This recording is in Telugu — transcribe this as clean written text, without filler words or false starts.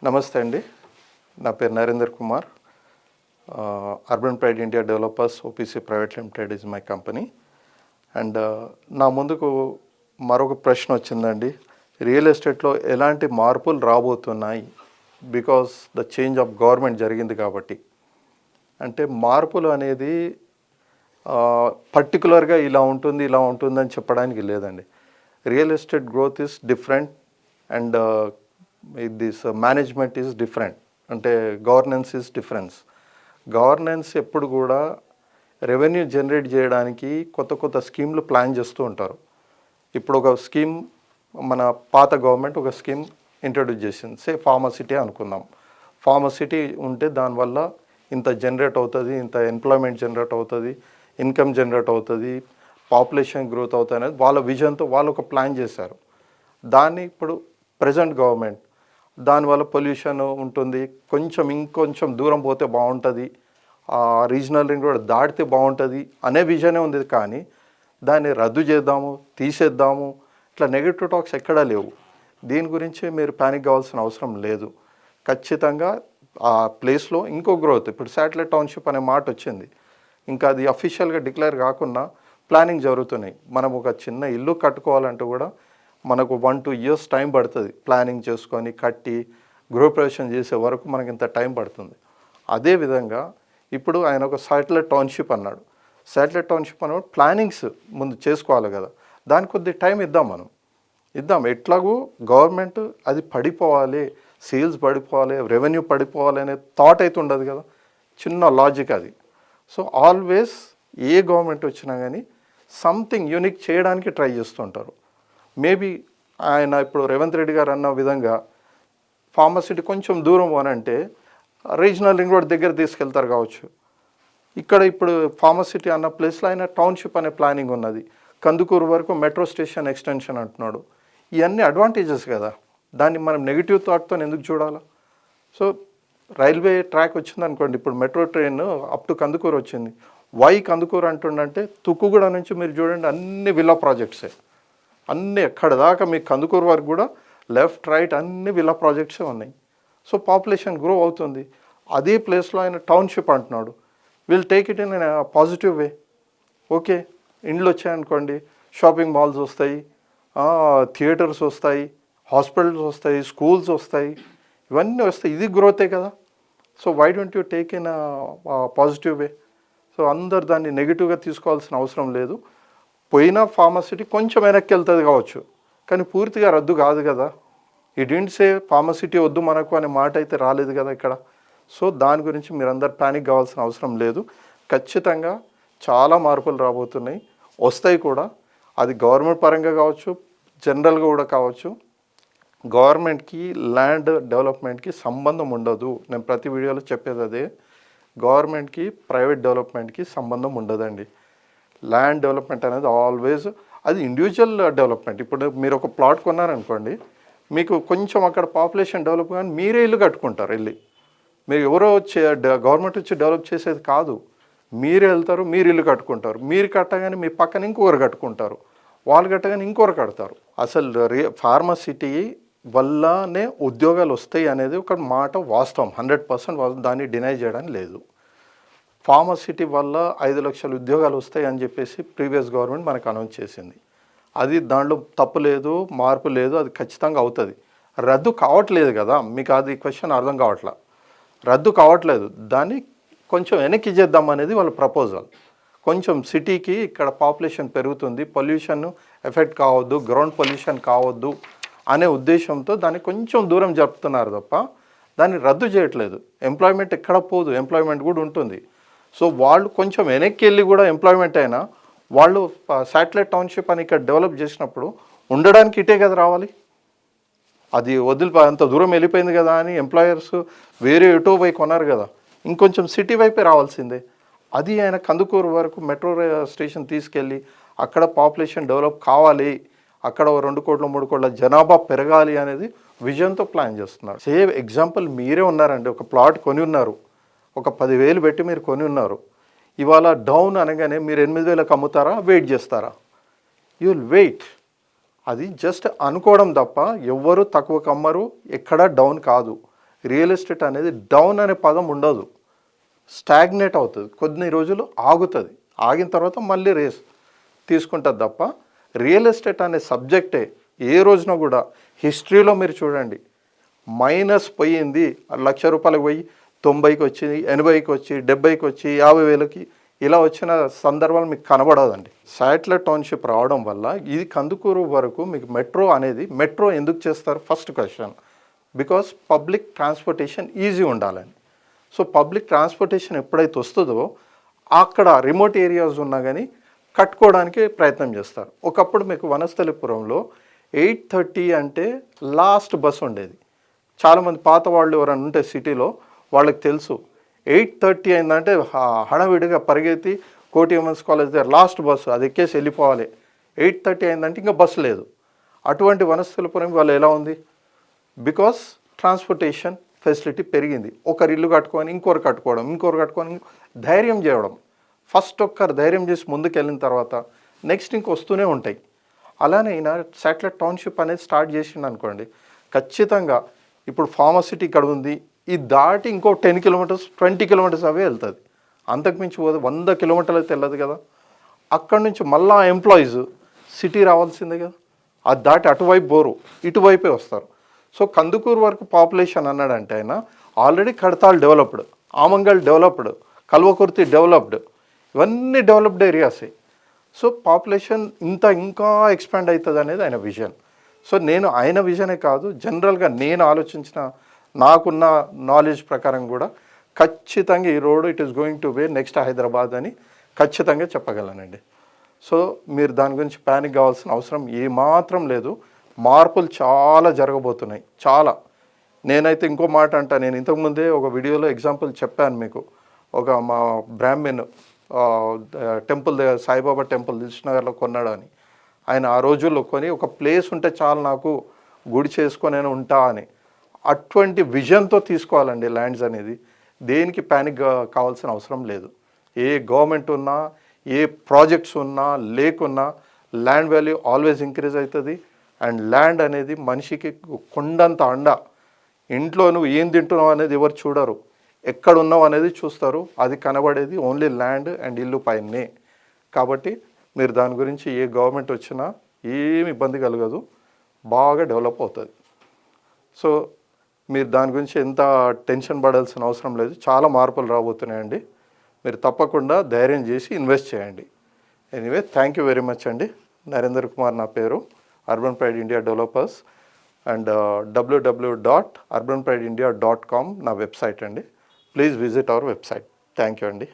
నమస్తే అండి. నా పేరు Narender Kumar. Urban pride India developers OPC private limited is my company. And నా ముందుకు మరొక ప్రశ్న వచ్చిందండి. రియల్ ఎస్టేట్లో ఎలాంటి మార్పులు రాబోతున్నాయి because the change of government జరిగింది కాబట్టి. అంటే మార్పులు అనేది పర్టికులర్గా ఇలా ఉంటుందని చెప్పడానికి లేదండి. Real estate growth is different and this management is different. అంటే గవర్నెన్స్ ఈజ్ డిఫరెన్స్. గవర్నెన్స్ ఎప్పుడు కూడా రెవెన్యూ జనరేట్ చేయడానికి కొత్త స్కీమ్లు ప్లాన్ చేస్తూ ఉంటారు. ఇప్పుడు ఒక స్కీమ్ మన పాత గవర్నమెంట్ ఒక స్కీమ్ ఇంట్రడ్యూస్ చేసింది. ఫార్మసిటీ అనుకుందాం. ఫార్మసిటీ ఉంటే దానివల్ల ఇంత జనరేట్ అవుతుంది, ఇంత ఎంప్లాయ్మెంట్ జనరేట్ అవుతుంది, ఇన్కమ్ జనరేట్ అవుతుంది, పాపులేషన్ గ్రోత్ అవుతుంది అనేది వాళ్ళ విజన్తో వాళ్ళు ఒక ప్లాన్ చేశారు. దాన్ని ఇప్పుడు ప్రజెంట్ గవర్నమెంట్ దానివల్ల పొల్యూషన్ ఉంటుంది, ఇంకొంచెం దూరం పోతే బాగుంటుంది, రీజనల్ రింగ్ రోడ్ దాటితే బాగుంటుంది అనే విజనే ఉంది. కానీ దాన్ని రద్దు చేద్దాము, తీసేద్దాము, ఇట్లా నెగిటివ్ టాక్స్ ఎక్కడా లేవు. దీని గురించి మీరు ప్యానిక్ కావాల్సిన అవసరం లేదు. ఖచ్చితంగా ఆ ప్లేస్లో ఇంకో గ్రోత్, ఇప్పుడు శాటిలైట్ టౌన్షిప్ అనే మాట వచ్చింది, ఇంకా అది అఫీషియల్గా డిక్లేర్ కాకుండా ప్లానింగ్ జరుగుతున్నాయి. మనం ఒక చిన్న ఇల్లు కట్టుకోవాలంటే కూడా మనకు 1-2 years టైం పడుతుంది. ప్లానింగ్ చేసుకొని కట్టి గృహప్రవేశం చేసే వరకు మనకి ఇంత టైం పడుతుంది. అదేవిధంగా ఇప్పుడు ఆయన ఒక శాటిలైట్ టౌన్షిప్ అన్నాడు. శాటిలైట్ టౌన్షిప్ అన్నప్పుడు ప్లానింగ్స్ ముందు చేసుకోవాలి కదా, దానికి కొద్ది టైం ఇద్దాం. ఎట్లాగూ గవర్నమెంట్ అది పడిపోవాలి, సేల్స్ పడిపోవాలి, రెవెన్యూ పడిపోవాలి అనే థాట్ అయితే ఉండదు కదా, చిన్న లాజిక్ అది. సో ఆల్వేస్ ఏ గవర్నమెంట్ వచ్చినా కానీ సంథింగ్ యూనిక్ చేయడానికి ట్రై చేస్తుంటారు. మేబీ ఆయన ఇప్పుడు రేవంత్ రెడ్డి గారు అన్న విధంగా ఫార్మసిటీ కొంచెం దూరం అనంటే రీజనల్ రింగ్ రోడ్ దగ్గర తీసుకెళ్తారు కావచ్చు. ఇప్పుడు ఫార్మసిటీ అన్న ప్లేస్లో ఆయన టౌన్షిప్ అనే ప్లానింగ్ ఉన్నది. కందుకూరు వరకు మెట్రో స్టేషన్ ఎక్స్టెన్షన్ అంటున్నాడు. ఇవన్నీ అడ్వాంటేజెస్ కదా, దాన్ని మనం నెగిటివ్ థాట్తో ఎందుకు చూడాలా? సో రైల్వే ట్రాక్ వచ్చిందనుకోండి, ఇప్పుడు metro train up to Kandukur వచ్చింది. వై కందుకూరు అంటుండంటే తుక్కుగూడ నుంచి మీరు చూడండి అన్ని విల్లా ప్రాజెక్ట్సే, అన్నీ ఎక్కడ దాకా మీకు కందుకూరు వరకు కూడా లెఫ్ట్ రైట్ అన్ని విల్లా ప్రాజెక్ట్సే ఉన్నాయి. సో పాపులేషన్ గ్రో అవుతుంది. అదే ప్లేస్లో ఆయన టౌన్షిప్ అంటున్నాడు. Will take it in positive way. Okay, ఇండ్లు వచ్చాయనుకోండి, షాపింగ్ మాల్స్ వస్తాయి, థియేటర్స్ వస్తాయి, హాస్పిటల్స్ వస్తాయి, స్కూల్స్ వస్తాయి, ఇవన్నీ వస్తాయి. ఇది గ్రోతే కదా. So why don't you take in positive way? So అందరు దాన్ని నెగిటివ్గా తీసుకోవాల్సిన అవసరం లేదు. పోయినా ఫార్మసిటీ కొంచెం వెనక్కి వెళ్తుంది కావచ్చు, కానీ పూర్తిగా రద్దు కాదు కదా. ఈ డింట్ సే ఫార్మసిటీ వద్దు మనకు అనే మాట అయితే రాలేదు కదా ఇక్కడ. సో దాని గురించి మీరందరు ప్యానిక్ కావాల్సిన అవసరం లేదు. ఖచ్చితంగా చాలా మార్పులు రాబోతున్నాయి, వస్తాయి కూడా. అది గవర్నమెంట్ పరంగా కావచ్చు, జనరల్గా కూడా కావచ్చు. గవర్నమెంట్కి ల్యాండ్ డెవలప్మెంట్కి సంబంధం ఉండదు. నేను ప్రతి వీడియోలో చెప్పేది అదే, గవర్నమెంట్కి ప్రైవేట్ డెవలప్మెంట్కి సంబంధం ఉండదండి. ల్యాండ్ డెవలప్మెంట్ అనేది ఆల్వేస్ అది ఇండివిజువల్ డెవలప్మెంట్. ఇప్పుడు మీరు ఒక ప్లాట్ కొన్నారనుకోండి, మీకు కొంచెం అక్కడ పాపులేషన్ డెవలప్ కానీ మీరే ఇల్లు కట్టుకుంటారు. మీరు ఎవరో గవర్నమెంట్ వచ్చి డెవలప్ చేసేది కాదు. మీరే వెళ్తారు, మీరు ఇల్లు కట్టుకుంటారు. మీరు కట్టగానే మీ పక్కన ఇంకొకరు కట్టుకుంటారు, వాళ్ళు కట్టగానే ఇంకొకరు కడతారు. అసలు ఫార్మసిటీ వల్లనే ఉద్యోగాలు వస్తాయి అనేది ఒక మాట వాస్తవం, 100% దాన్ని డినై చేయడానికి లేదు. ఫార్మసిటీ వల్ల 5 లక్షల ఉద్యోగాలు వస్తాయి అని చెప్పేసి ప్రీవియస్ గవర్నమెంట్ మనకు అనౌన్స్ చేసింది. అది దాంట్లో తప్పు లేదు, మార్పు లేదు, అది ఖచ్చితంగా అవుతుంది. రద్దు కావట్లేదు కదా, మీకు అది క్వశ్చన్ అర్థం కావట్లా. రద్దు కావట్లేదు, దాన్ని కొంచెం వెనక్కి చేద్దాం అనేది వాళ్ళ ప్రపోజల్. కొంచెం సిటీకి ఇక్కడ పాపులేషన్ పెరుగుతుంది, పొల్యూషన్ ఎఫెక్ట్ కావద్దు, గ్రౌండ్ పొల్యూషన్ కావద్దు అనే ఉద్దేశంతో దాన్ని కొంచెం దూరం జరుపుతున్నారు తప్ప దాన్ని రద్దు చేయట్లేదు. ఎంప్లాయ్మెంట్ ఎక్కడ పోదు, ఎంప్లాయ్మెంట్ కూడా ఉంటుంది. సో వాళ్ళు కొంచెం వెనక్కి వెళ్ళి కూడా ఎంప్లాయ్మెంట్ అయినా వాళ్ళు శాటిలైట్ టౌన్షిప్ అని ఇక్కడ డెవలప్ చేసినప్పుడు ఉండడానికి ఇటే కదా రావాలి. అది అంత దూరం వెళ్ళిపోయింది కదా అని ఎంప్లాయర్స్ వేరే ఎటో పోయి కొన్నారు కదా, ఇంకొంచెం సిటీ వైపే రావాల్సిందే. అది ఆయన కందుకూరు వరకు మెట్రో స్టేషన్ తీసుకెళ్ళి అక్కడ పాపులేషన్ డెవలప్ కావాలి, అక్కడ 2 కోట్ల 3 కోట్ల జనాభా పెరగాలి అనేది విజన్తో ప్లాన్ చేస్తున్నారు. సేమ్ ఎగ్జాంపుల్ మీరే ఉన్నారండి. ఒక ప్లాట్ కొని ఉన్నారు, ఒక 10,000 పెట్టి మీరు కొని ఉన్నారు. ఇవాళ డౌన్ అనగానే మీరు 8,000కి అమ్ముతారా, వెయిట్ చేస్తారా? You will wait. అది జస్ట్ అనుకోవడం తప్ప ఎవ్వరు తక్కువకి అమ్మరు, ఎక్కడా డౌన్ కాదు. రియల్ ఎస్టేట్ అనేది డౌన్ అనే పదం ఉండదు, స్టాగ్నేట్ అవుతుంది, కొన్ని రోజులు ఆగుతుంది, ఆగిన తర్వాత మళ్ళీ రేస్ తీసుకుంటుంది తప్ప రియల్ ఎస్టేట్ అనే సబ్జెక్టే ఏ రోజున కూడా హిస్టరీలో మీరు చూడండి మైనస్ పోయింది, ₹1,00,000 పోయి 90కి వచ్చి, 80కి వచ్చి, 70కి వచ్చి, 50,000కి ఇలా వచ్చిన సందర్భాలు మీకు కనబడదండి. శాటిలైట్ టౌన్షిప్ రావడం వల్ల ఇది కందుకూరు వరకు మీకు మెట్రో ఎందుకు చేస్తారు? First question, because public transportation easy ఉండాలని. సో పబ్లిక్ ట్రాన్స్పోర్టేషన్ ఎప్పుడైతే వస్తుందో అక్కడ రిమోట్ ఏరియాస్ ఉన్నా కానీ కట్టుకోవడానికి ప్రయత్నం చేస్తారు. ఒకప్పుడు మీకు వనస్థలిపురంలో 8:30 అంటే లాస్ట్ బస్ ఉండేది. చాలామంది పాత వాళ్ళు ఎవరైనా ఉంటే సిటీలో వాళ్ళకి తెలుసు, 8:30 అయిందంటే హడావిడిగా పరిగెత్తి కోటి ఉమెన్స్ కాలేజ్ దగ్గర లాస్ట్ బస్సు అది ఎక్కేసి వెళ్ళిపోవాలి. 8:30 అయిందంటే ఇంకా బస్సు లేదు. అటువంటి వనస్థలిపురం వాళ్ళు ఎలా ఉంది? బికాస్ ట్రాన్స్పోర్టేషన్ ఫెసిలిటీ పెరిగింది. ఒకరు ఇల్లు కట్టుకొని ఇంకొకరు కట్టుకొని ధైర్యం చేయడం. ఫస్ట్ ఒక్కరు ధైర్యం చేసి ముందుకు వెళ్ళిన తర్వాత నెక్స్ట్ వస్తూనే ఉంటాయి. అలానే ఈయన శాటిలైట్ టౌన్షిప్ అనేది స్టార్ట్ చేసిండు అనుకోండి, ఖచ్చితంగా ఇప్పుడు ఫార్మసిటీ ఇక్కడ ఉంది, ఇది దాటి ఇంకో 10 కిలోమీటర్స్ 20 కిలోమీటర్స్ అవే వెళ్తుంది, అంతకుమించి పోతే 100 కిలోమీటర్లు అయితే వెళ్ళదు కదా. అక్కడి నుంచి మళ్ళా ఎంప్లాయీస్ సిటీ రావాల్సిందే కదా, అది దాటి అటువైపు బోరు ఇటువైపే వస్తారు. సో కందుకూరు వరకు పాపులేషన్ అన్నాడంటే ఆయన already Kadthal developed, Amangal developed, Kalwakurthy developed, ఇవన్నీ డెవలప్డ్ ఏరియాసే. సో పాపులేషన్ ఇంకా ఎక్స్పాండ్ అవుతుంది అనేది ఆయన విజన్. సో నేను ఆయన విజనే కాదు, జనరల్గా నేను ఆలోచించిన నాకున్న నాలెడ్జ్ ప్రకారం కూడా ఖచ్చితంగా ఈ road it is going to be next Hyderabad అని ఖచ్చితంగా చెప్పగలనండి. సో మీరు దాని గురించి ప్యానిక్ కావాల్సిన అవసరం ఏమాత్రం లేదు. మార్పులు చాలా జరగబోతున్నాయి, చాలా. నేనైతే ఇంకో మాట అంటా, నేను ఇంతకుముందే ఒక వీడియోలో ఎగ్జాంపుల్ చెప్పాను మీకు. ఒక మా బ్రాహ్మణ్ టెంపుల్ దగ్గర సాయిబాబా టెంపుల్ దిల్సుఖ్నగర్లో కొన్నాడు అని. ఆయన ఆ రోజుల్లో కొని ఒక ప్లేస్ ఉంటే చాలు నాకు గుడి చేసుకొని నేను ఉంటా అని, అటువంటి విజన్తో తీసుకోవాలండి ల్యాండ్స్ అనేది. దేనికి ప్యానిక్ కావాల్సిన అవసరం లేదు. ఏ గవర్నమెంట్ ఉన్నా, ఏ ప్రాజెక్ట్స్ ఉన్నా లేకున్నా ల్యాండ్ వాల్యూ ఆల్వేస్ ఇంక్రీజ్ అవుతుంది. అండ్ ల్యాండ్ అనేది మనిషికి కొండంత అండ. ఇంట్లో నువ్వు ఏం తింటున్నావు అనేది ఎవరు చూడరు, ఎక్కడ ఉన్నావు అనేది చూస్తారు. అది కనబడేది ఓన్లీ ల్యాండ్ అండ్ ఇల్లు పైనే. కాబట్టి మీరు దాని గురించి ఏ గవర్నమెంట్ వచ్చినా ఏమి ఇబ్బంది కలగదు, బాగా డెవలప్ అవుతుంది. సో మీరు దాని గురించి ఎంత టెన్షన్ పడాల్సిన అవసరం లేదు. చాలా మార్పులు రాబోతున్నాయండి. మీరు తప్పకుండా ధైర్యం చేసి ఇన్వెస్ట్ చేయండి. Anyway thank you very much అండి. నరేందర్ కుమార్ నా పేరు, urban pride India developers and www.urbanprideindia.com నా వెబ్సైట్ అండి. Please visit our website. Thank you అండి.